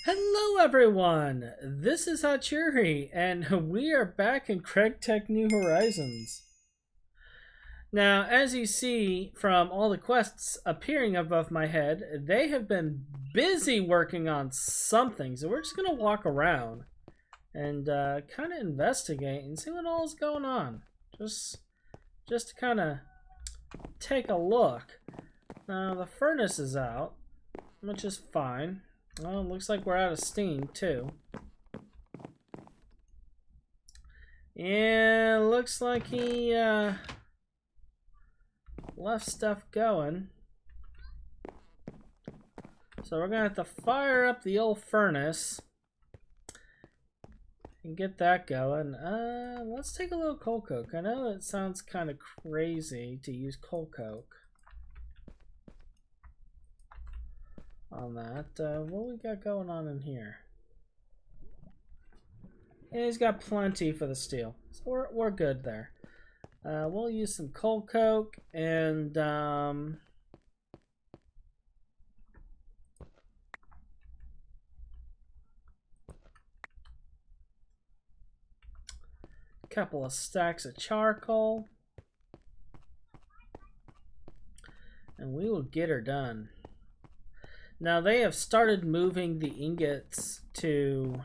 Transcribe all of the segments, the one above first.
Hello everyone, this is Hachuri, and we are back in CraigTech New Horizons. Now, as you see from all the quests appearing above my head, they have been busy working on something, so we're just going to walk around and kind of investigate and see what all is going on. Just to kind of take a look. Now, the furnace is out, which is fine. Well, it looks like we're out of steam, too. Yeah, looks like he left stuff going. So we're going to have to fire up the old furnace and get that going. Let's take a little coal coke. I know it sounds kind of crazy to use coal coke on that. What we got going on in here? Yeah, he's got plenty for the steel, so we're good there. We'll use some coal coke and couple of stacks of charcoal, and we will get her done. Now they have started moving the ingots to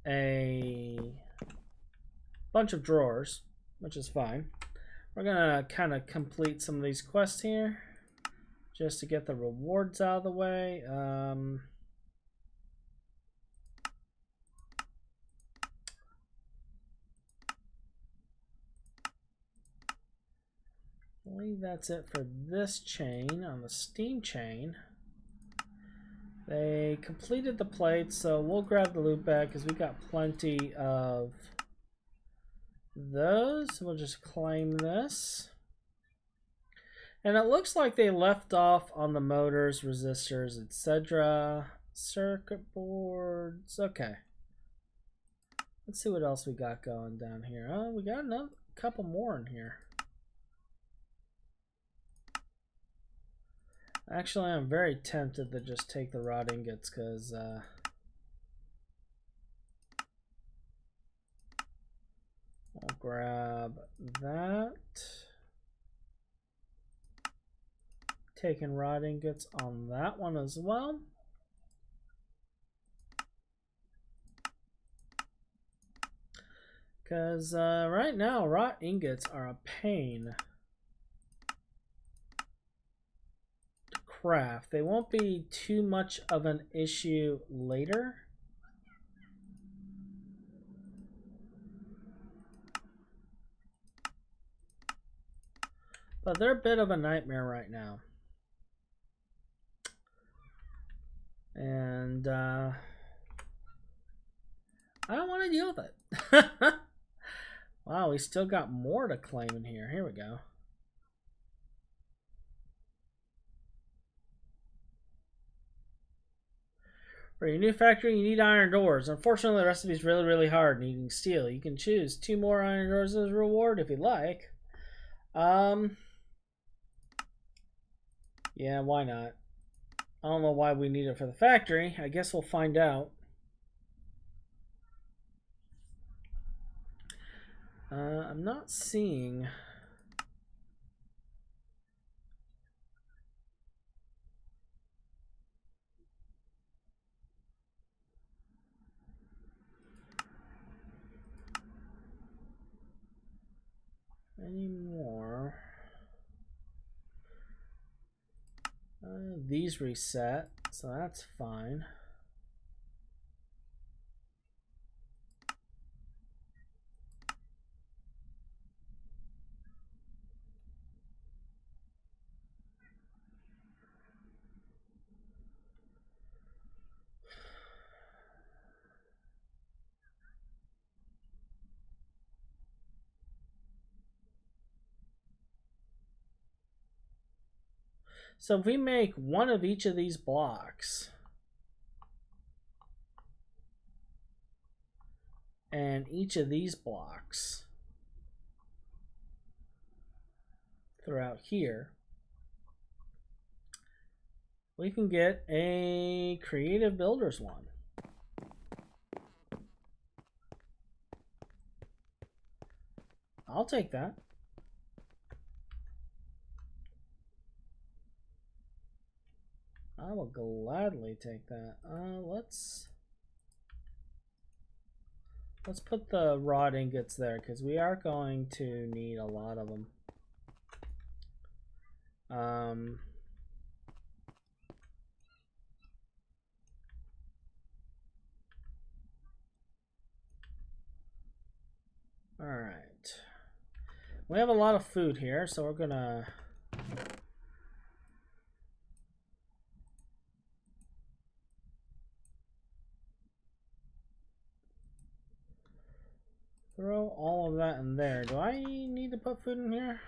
a bunch of drawers, which is fine. We're gonna kind of complete some of these quests here just to get the rewards out of the way. I believe that's it for this chain. On the steam chain, they completed the plates, so we'll grab the loot bag because we got plenty of those. We'll just claim this. And it looks like they left off on the motors, resistors, etc. Circuit boards. Okay. Let's see what else we got going down here. Oh, we got another couple more in here. Actually, I'm very tempted to just take the rod ingots because I'll grab that. Taking rod ingots on that one as well. Because right now, rod ingots are a pain to craft. They won't be too much of an issue later. But they're a bit of a nightmare right now. And I don't want to deal with it. Wow, we still got more to claim in here. Here we go. For your new factory, you need iron doors. Unfortunately, the recipe is really hard, needing steel. You can choose 2 more iron doors as a reward if you like. Yeah, why not? I don't know why we need it for the factory. I guess we'll find out. I'm not seeing... any more. These reset, so that's fine. So if we make one of each of these blocks and each of these blocks throughout here, we can get a creative builders one. I'll take that. I will gladly take that. Let's put the rod ingots there because we are going to need a lot of them. All right. We have a lot of food here, so we're gonna throw all of that in there. Do I need to put food in here?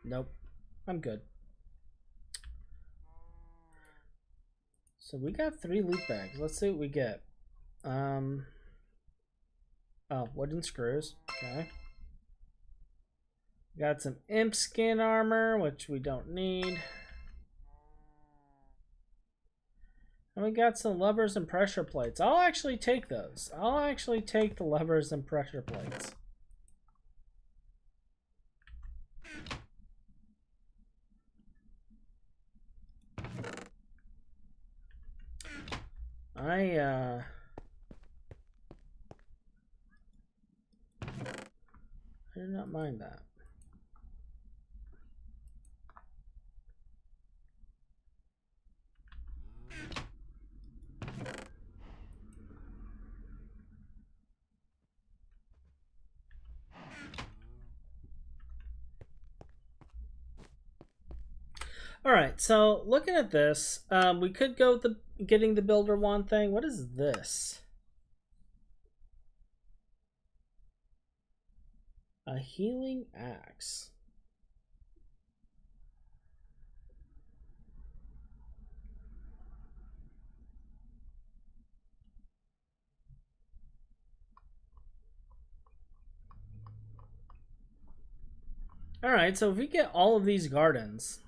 Nope. I'm good. So we got 3 loot bags. Let's see what we get. Oh, wooden screws. Okay. Got some imp skin armor, which we don't need. And we got some levers and pressure plates. I'll actually take those. I'll actually take the levers and pressure plates. I do not mind that. All right, so looking at this, we could go with the getting the builder one thing. What is this? A healing axe. All right, so if we get all of these gardens,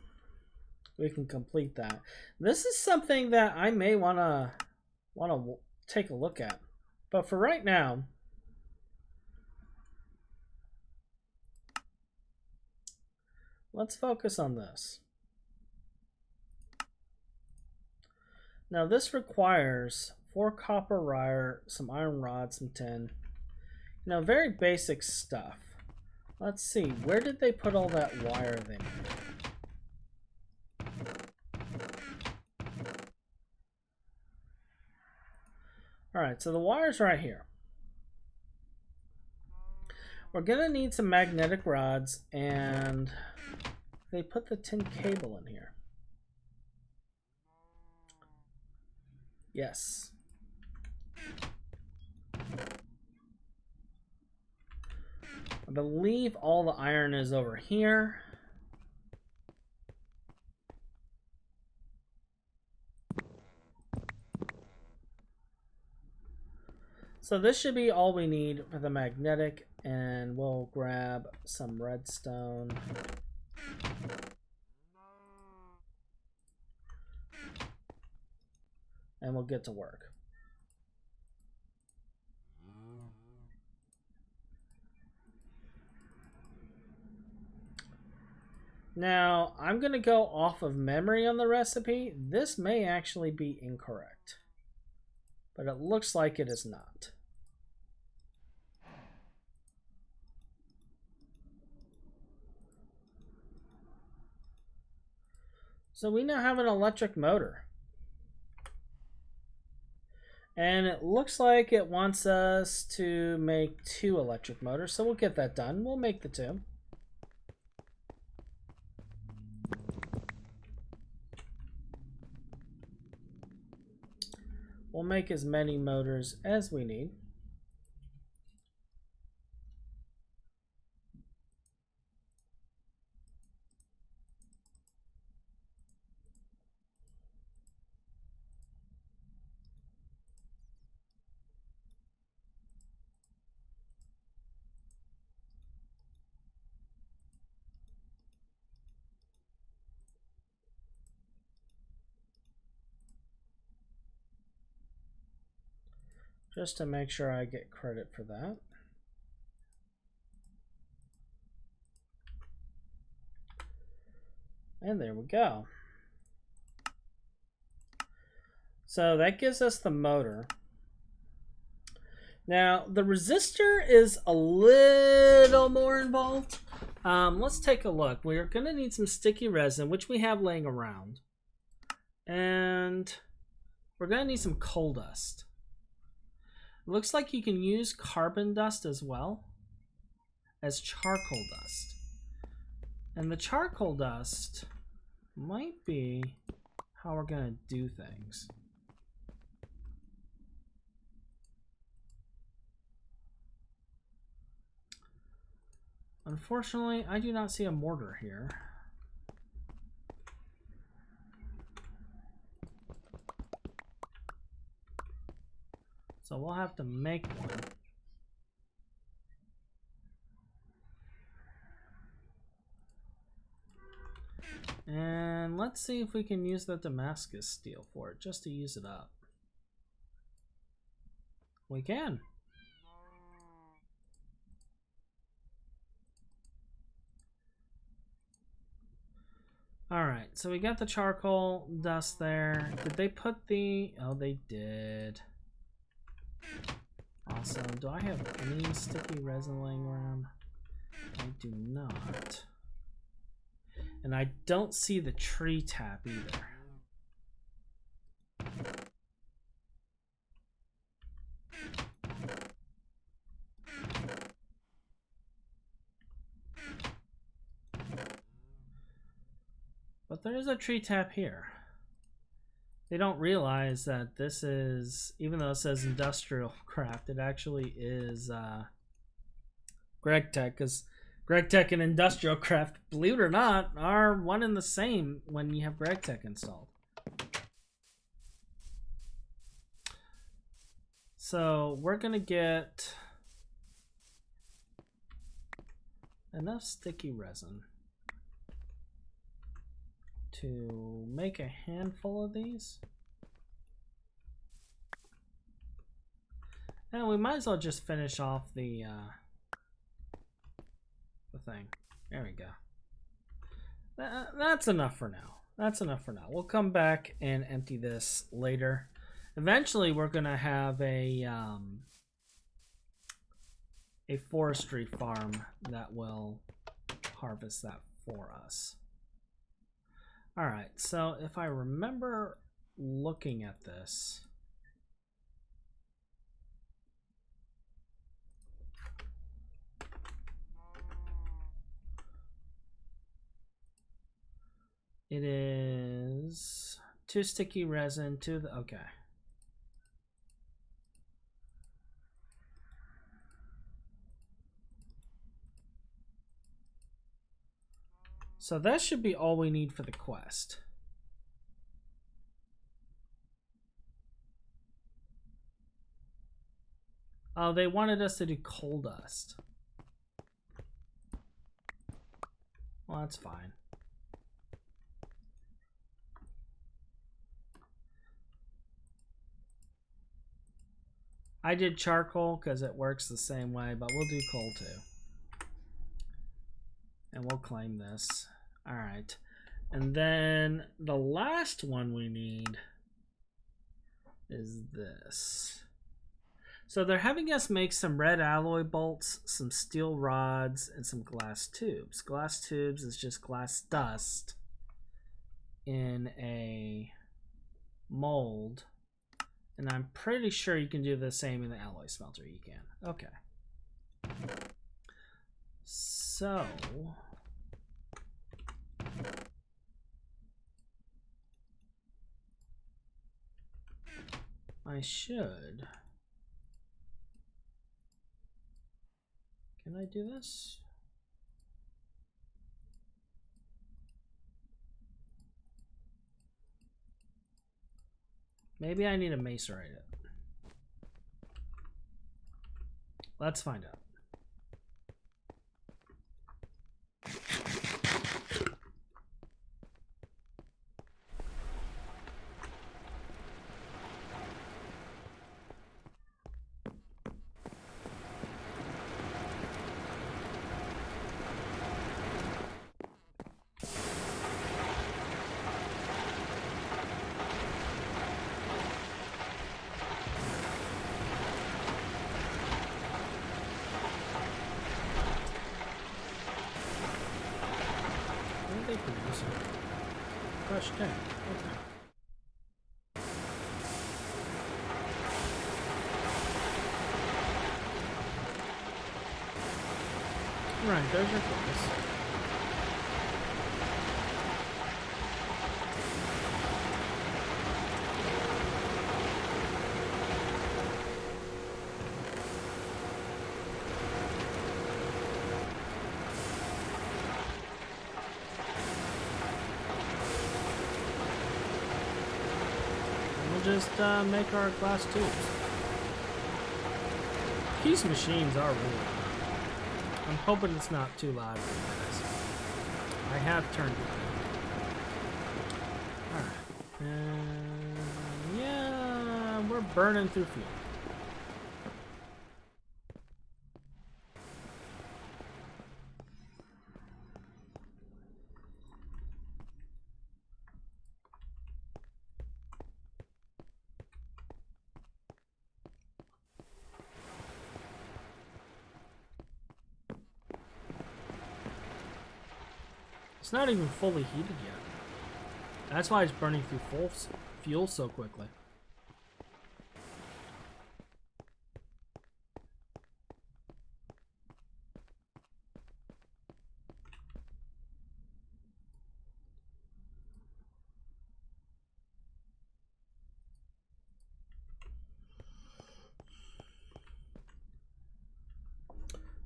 we can complete that. This is something that I may wanna take a look at, but for right now, let's focus on this. Now this requires 4 copper wire, some iron rods, some tin. You know, very basic stuff. Let's see, where did they put all that wire they made? Alright, so the wire's right here. We're gonna need some magnetic rods, and they put the tin cable in here. Yes. I believe all the iron is over here. So this should be all we need for the magnetic, and we'll grab some redstone. And we'll get to work. Now, I'm going to go off of memory on the recipe. This may actually be incorrect, but it looks like it is not. So we now have an electric motor. And it looks like it wants us to make 2 electric motors, so we'll get that done. We'll make the 2. We'll make as many motors as we need. just to make sure I get credit for that. And there we go. So that gives us the motor. Now, the resistor is a little more involved. Let's take a look. We're going to need some sticky resin, which we have laying around. And we're going to need some coal dust. It looks like you can use carbon dust as well as charcoal dust. And the charcoal dust might be how we're going to do things. Unfortunately, I do not see a mortar here. So we'll have to make one. And let's see if we can use the Damascus steel for it, just to use it up. We can. Alright, so we got the charcoal dust there. Did they put the... Oh, they did. Awesome. Do I have any sticky resin laying around? I do not. And I don't see the tree tap either. But there is a tree tap here. They don't realize that this is, even though it says industrial craft, it actually is GregTech, because GregTech and industrial craft, believe it or not, are one and the same when you have GregTech installed. So we're gonna get enough sticky resin to make a handful of these. And we might as well just finish off the thing. There we go. That's enough for now. That's enough for now. We'll come back and empty this later. Eventually we're gonna have a forestry farm that will harvest that for us. All right, so if I remember looking at this, it is 2 sticky resin, 2 the, okay. So that should be all we need for the quest. Oh, they wanted us to do coal dust. Well, that's fine. I did charcoal because it works the same way, but we'll do coal too. And we'll claim this. All right. And then the last one we need is this. So they're having us make some red alloy bolts, some steel rods, and some glass tubes. Glass tubes is just glass dust in a mold. And I'm pretty sure you can do the same in the alloy smelter. You can. Okay. So I should. Can I do this? Maybe I need to macerate it. Let's find out. crushed tin. Okay. Right, there's your focus. Just make our glass tubes. These machines are really loud. I'm hoping it's not too loud for you guys. I have turned it down. Alright. Yeah, we're burning through fuel. It's not even fully heated yet. That's why it's burning through full fuel so quickly.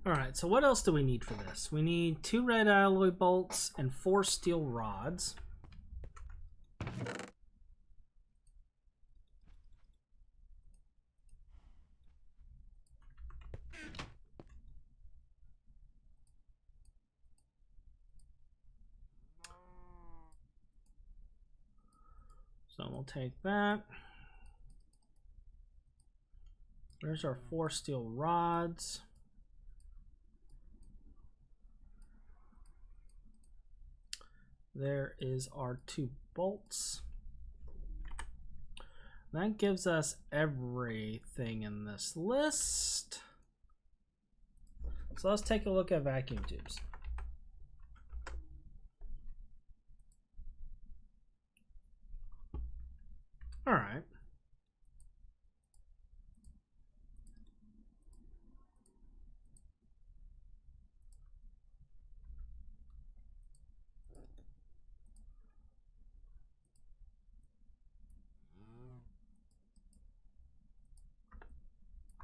Alright, so what else do we need for this? We need 2 red alloy bolts and 4 steel rods. So we'll take that. There's our 4 steel rods. There is our 2 bolts. That gives us everything in this list. So let's take a look at vacuum tubes. All right.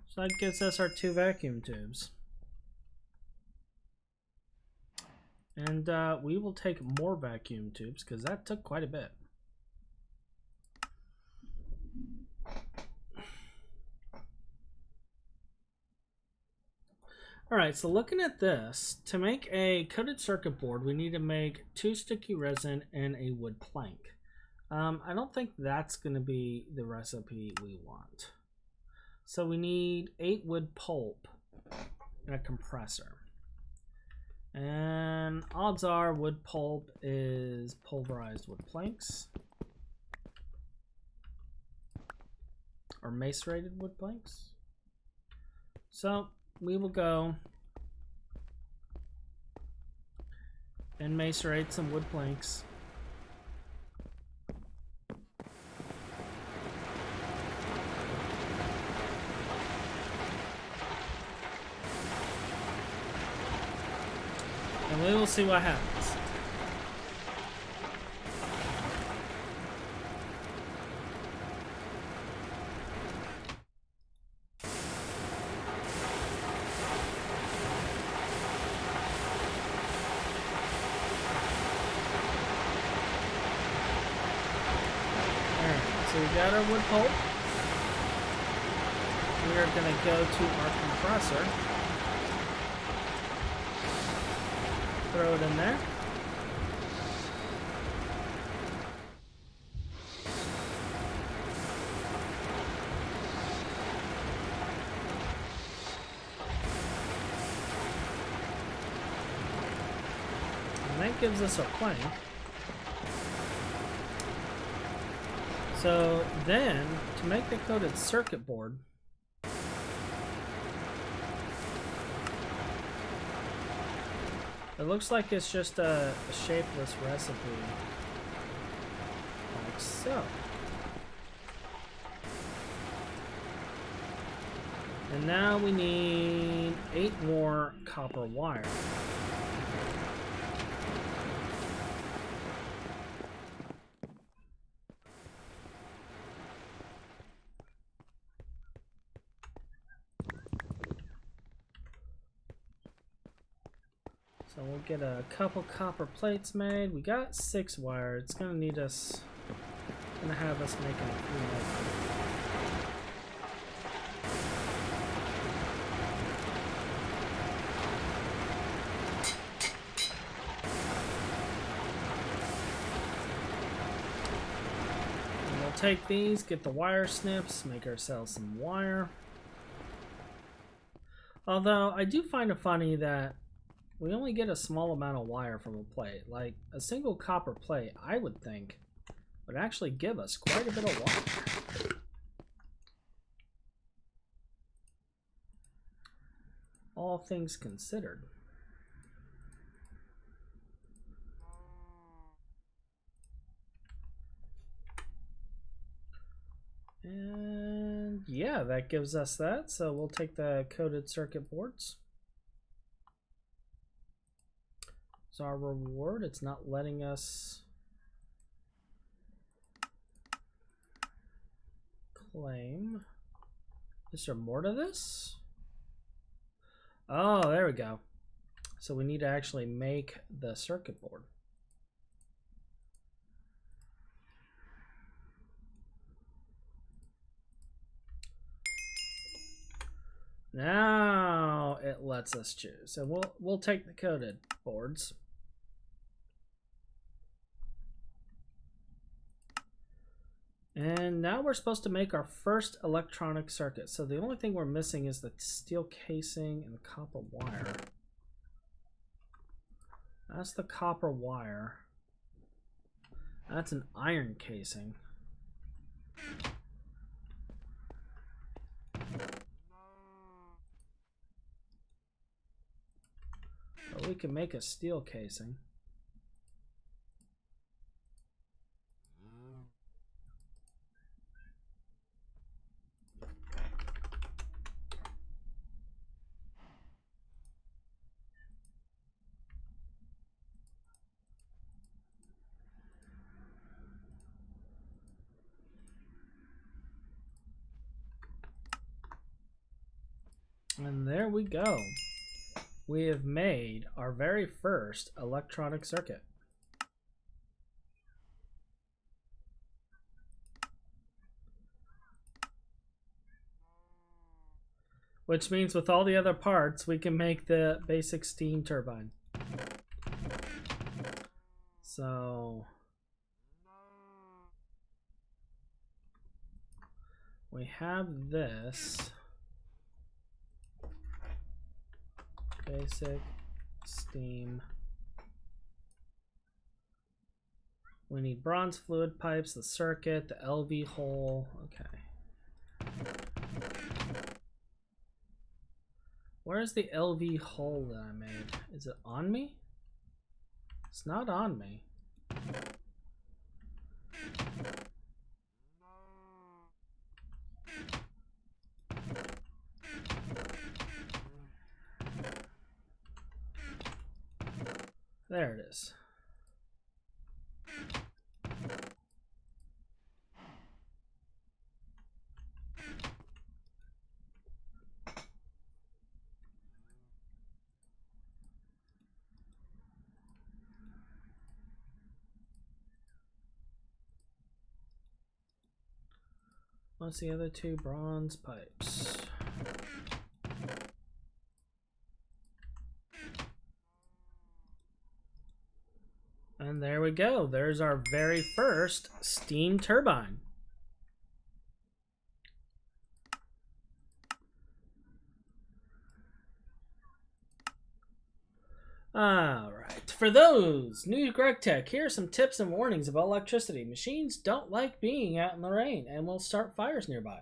So that gives us our 2 vacuum tubes. And we will take more vacuum tubes because that took quite a bit. Alright, so looking at this, to make a coated circuit board, we need to make 2 sticky resin and a wood plank. I don't think that's going to be the recipe we want. So we need 8 wood pulp and a compressor. And odds are wood pulp is pulverized wood planks. Or macerated wood planks. So we will go and macerate some wood planks. And we will see what happens. So we got our wood pulp. We are going to go to our compressor. Throw it in there. And that gives us a plank. So then, to make the coated circuit board, it looks like it's just a shapeless recipe. so. And now we need 8 more copper wire. So we'll get a couple copper plates made. We got 6 wire. It's gonna need us, gonna have us making a few more. And we'll take these, get the wire snips, make ourselves some wire. Although I do find it funny that we only get a small amount of wire from a plate. Like, a single copper plate, I would think, would actually give us quite a bit of wire. All things considered. And yeah, that gives us that. So we'll take the coated circuit boards. So our reward, it's not letting us claim. Is there more to this? Oh, there we go. So we need to actually make the circuit board. Now it lets us choose. So we'll take the coated boards. And now we're supposed to make our first electronic circuit. So the only thing we're missing is the steel casing and the copper wire. That's the copper wire. That's an iron casing. But we can make a steel casing. And there we go. We have made our very first electronic circuit. Which means with all the other parts, we can make the basic steam turbine. So we have this. Basic steam. We need bronze fluid pipes, the circuit, the LV hole. Okay. Where's the LV hole that I made? Is it on me? It's not on me. There it is. What's the other 2 bronze pipes? And there we go. There's our very first steam turbine. Alright, for those new to Greg Tech, here are some tips and warnings about electricity. Machines don't like being out in the rain and will start fires nearby.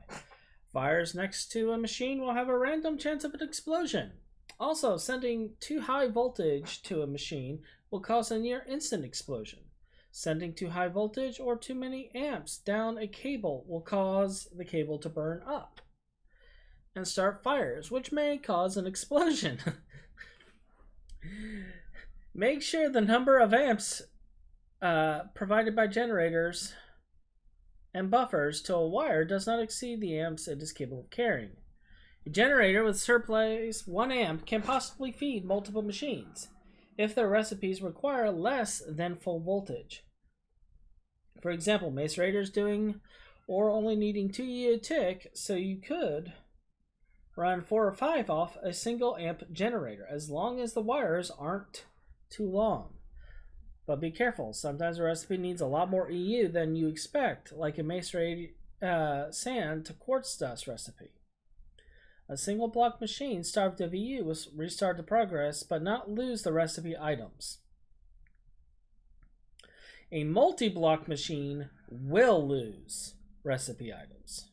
Fires next to a machine will have a random chance of an explosion. Also, sending too high voltage to a machine will cause a near instant explosion. Sending too high voltage or too many amps down a cable will cause the cable to burn up and start fires, which may cause an explosion. Make sure the number of amps provided by generators and buffers to a wire does not exceed the amps it is capable of carrying. A generator with surplus 1 amp can possibly feed multiple machines if their recipes require less than full voltage. For example, macerator's doing or only needing 2 U a tick, so you could run 4 or 5 off a single amp generator as long as the wires aren't too long. But be careful, sometimes a recipe needs a lot more EU than you expect, like a macerated sand to quartz dust recipe. A single block machine starved of EU will restart the progress but not lose the recipe items. A multi-block machine will lose recipe items.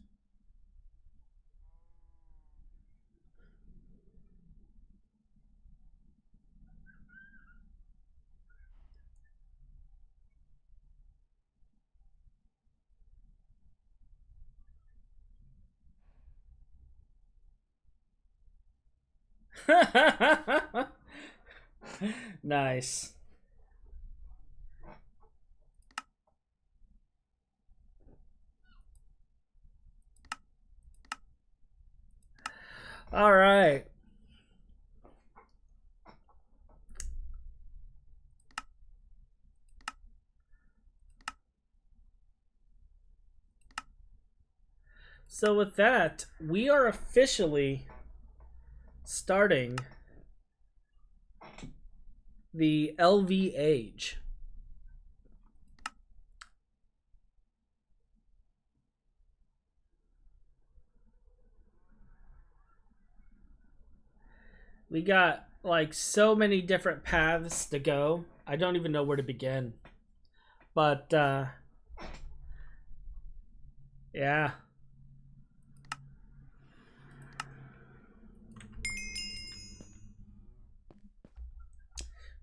Nice. All right. So with that, we are officially starting the LV age. We got like so many different paths to go. I don't even know where to begin. But yeah.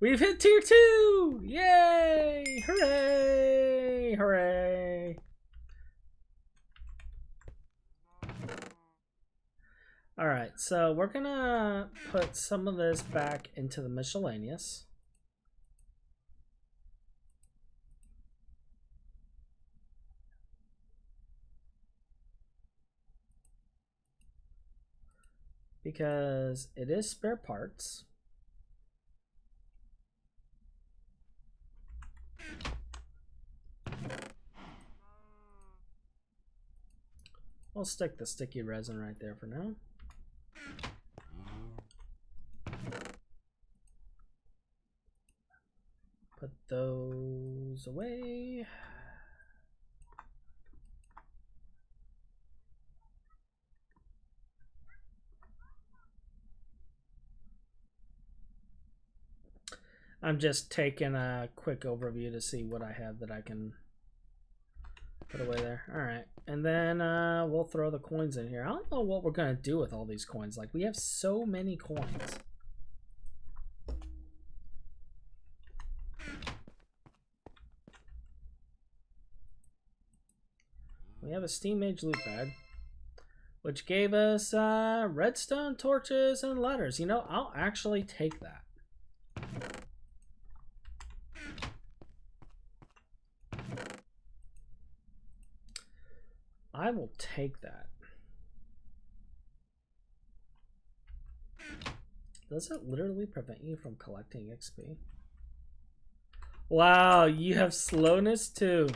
We've hit tier 2! Yay! Hooray! Hooray! Alright, so we're gonna put some of this back into the miscellaneous. Because it is spare parts. We'll stick the sticky resin right there for now. Put those away. I'm just taking a quick overview to see what I have that I can put away there. All right, and then we'll throw the coins in here. I don't know what we're gonna do with all these coins. Like, we have so many coins. We have a Steam Mage loot bag, which gave us redstone, torches, and ladders. You know, I'll actually take that. I will take that. Does it literally prevent you from collecting XP? Wow, you have slowness too.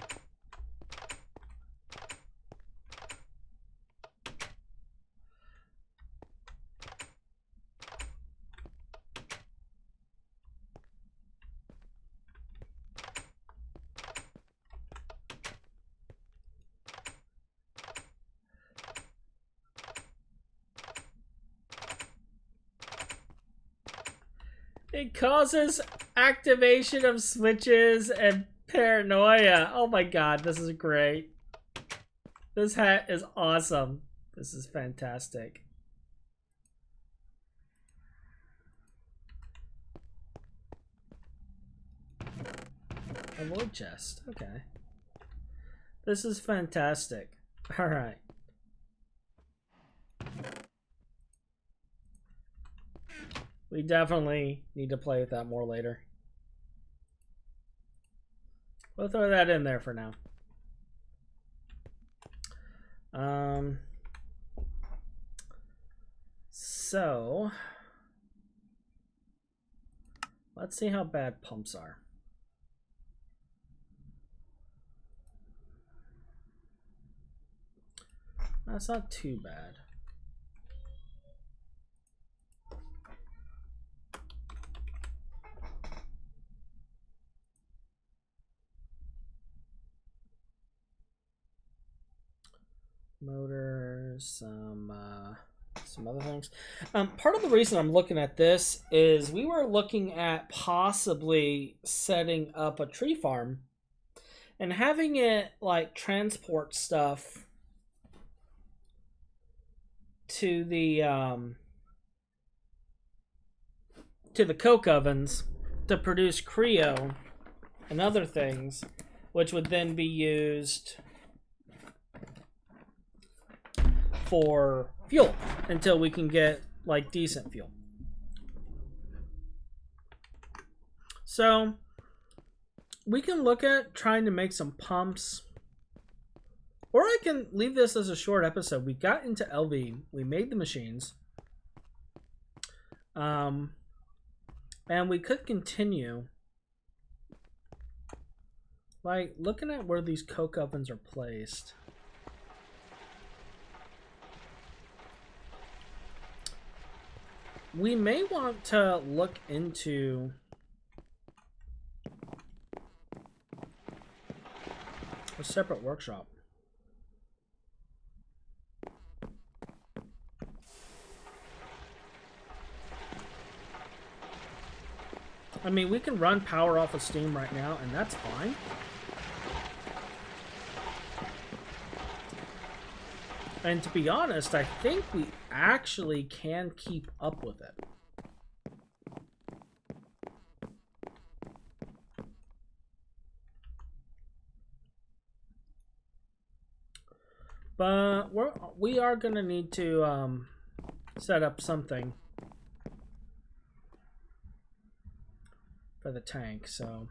It causes activation of switches and paranoia. Oh my god, this is great. This hat is awesome. This is fantastic. A void chest. Okay. This is fantastic. All right. We definitely need to play with that more later. We'll throw that in there for now. So let's see how bad pumps are. That's not too bad. Motors, some other things. Part of the reason I'm looking at this is we were looking at possibly setting up a tree farm and having it like transport stuff to the coke ovens to produce Creo and other things, which would then be used for fuel until we can get like decent fuel. So we can look at trying to make some pumps, or I can leave this as a short episode. We got into LV, we made the machines, and we could continue like looking at where these coke ovens are placed. We may want to look into a separate workshop. I mean, we can run power off of steam right now, and that's fine. And to be honest, I think we actually can keep up with it. But we are going to need to set up something for the tank, so...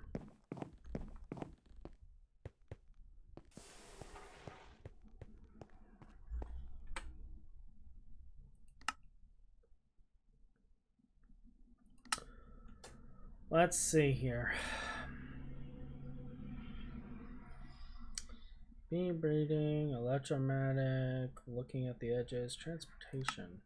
Let's see here. Beam breeding, electromagnetic, looking at the edges, transportation.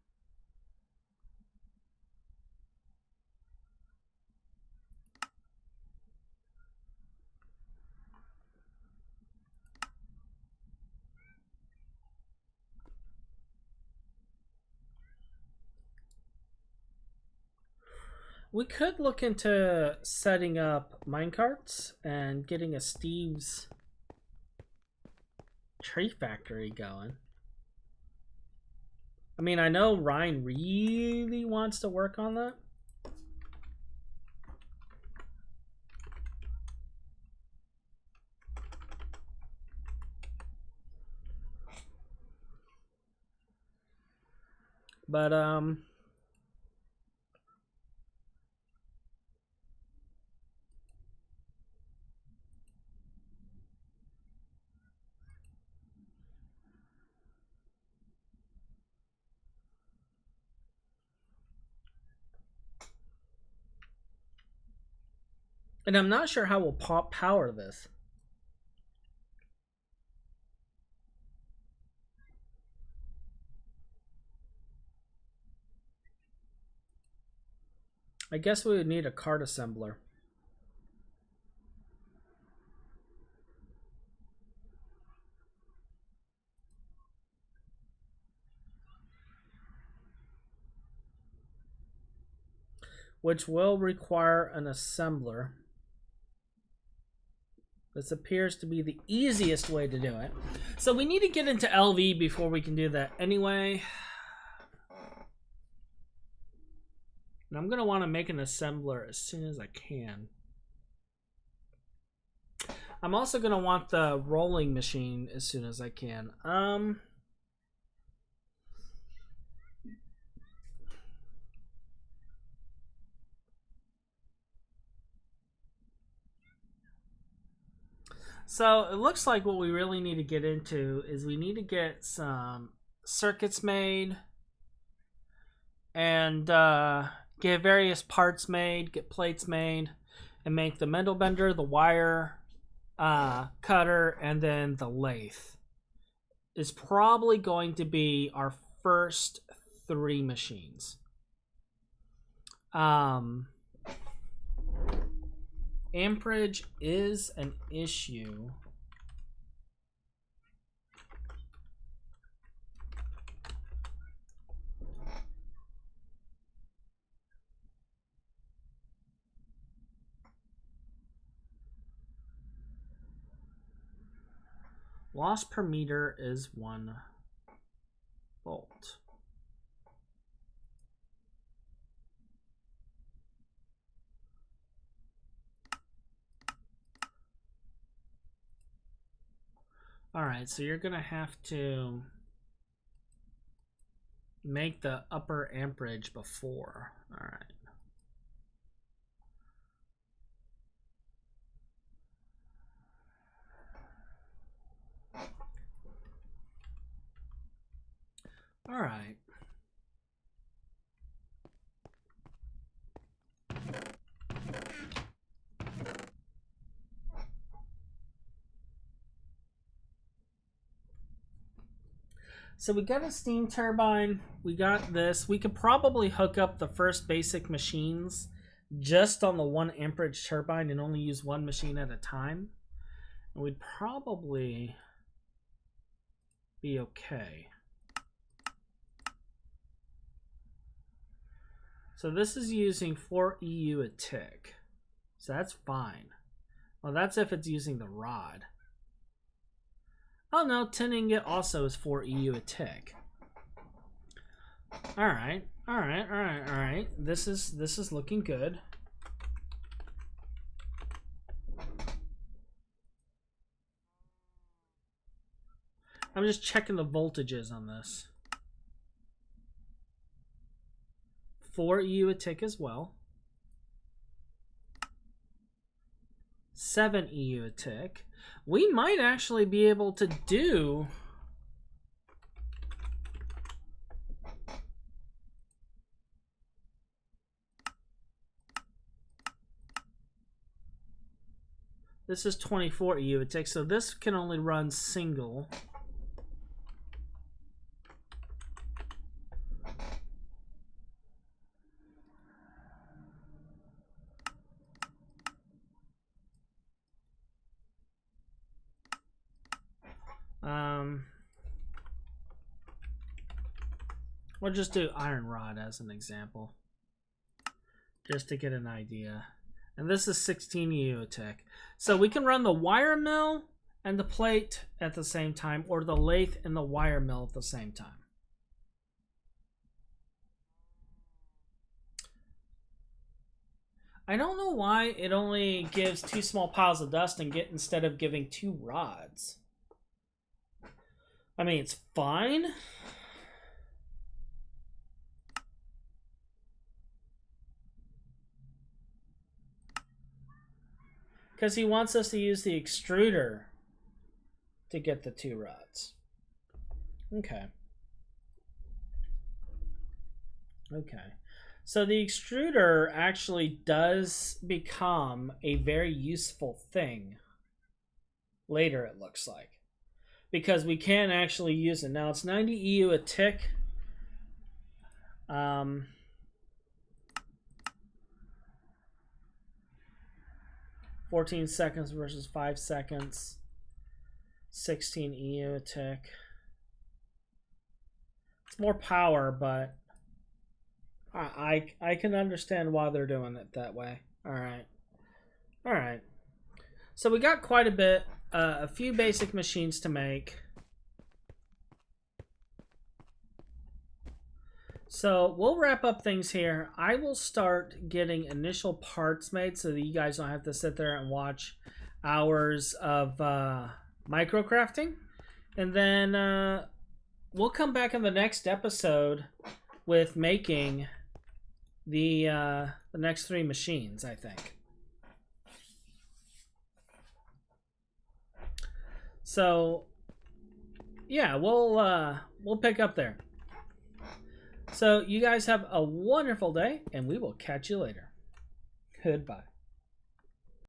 We could look into setting up minecarts and getting a Steve's tree factory going. I mean, I know Ryan really wants to work on that. But and I'm not sure how we'll power this. I guess we would need a cart assembler. Which will require an assembler. This appears to be the easiest way to do it. So we need to get into LV before we can do that anyway. And I'm going to want to make an assembler as soon as I can. I'm also going to want the rolling machine as soon as I can. So it looks like what we really need to get into is we need to get some circuits made and get various parts made, get plates made, and make the metal bender, the wire cutter, and then the lathe. Is probably going to be our first 3 machines. Amperage is an issue. Loss per meter is 1 volt. Alright, so you're going to have to make the upper amperage before. Alright. Alright. So we got a steam turbine, we got this. We could probably hook up the first basic machines just on the 1 amperage turbine and only use 1 machine at a time. And we'd probably be okay. So this is using 4 EU a tick. So that's fine. Well, that's if it's using the rod. Oh no, 10 ingot also is 4 EU a tick. Alright, alright, alright, alright. This is looking good. I'm just checking the voltages on this. 4 EU a tick as well. 7 EU a tick. We might actually be able to do this is 24 EU a tick, so this can only run single. We'll just do iron rod as an example, just to get an idea. And this is 16 EU a tick. So we can run the wire mill and the plate at the same time, or the lathe and the wire mill at the same time. I don't know why it only gives 2 small piles of dust and get instead of giving 2 rods. I mean, it's fine. Because he wants us to use the extruder to get the 2 rods. Okay. Okay. So the extruder actually does become a very useful thing later, it looks like. Because we can actually use it. Now it's 90 EU a tick. 14 seconds versus 5 seconds. 16 EU a tick. It's more power, but I can understand why they're doing it that way. Alright. Alright. So we got quite a bit. A few basic machines to make. So we'll wrap up things here. I will start getting initial parts made so that you guys don't have to sit there and watch hours of microcrafting, and then we'll come back in the next episode with making the next 3 machines, I think. So yeah, we'll pick up there. So you guys have a wonderful day, and we will catch you later. Goodbye.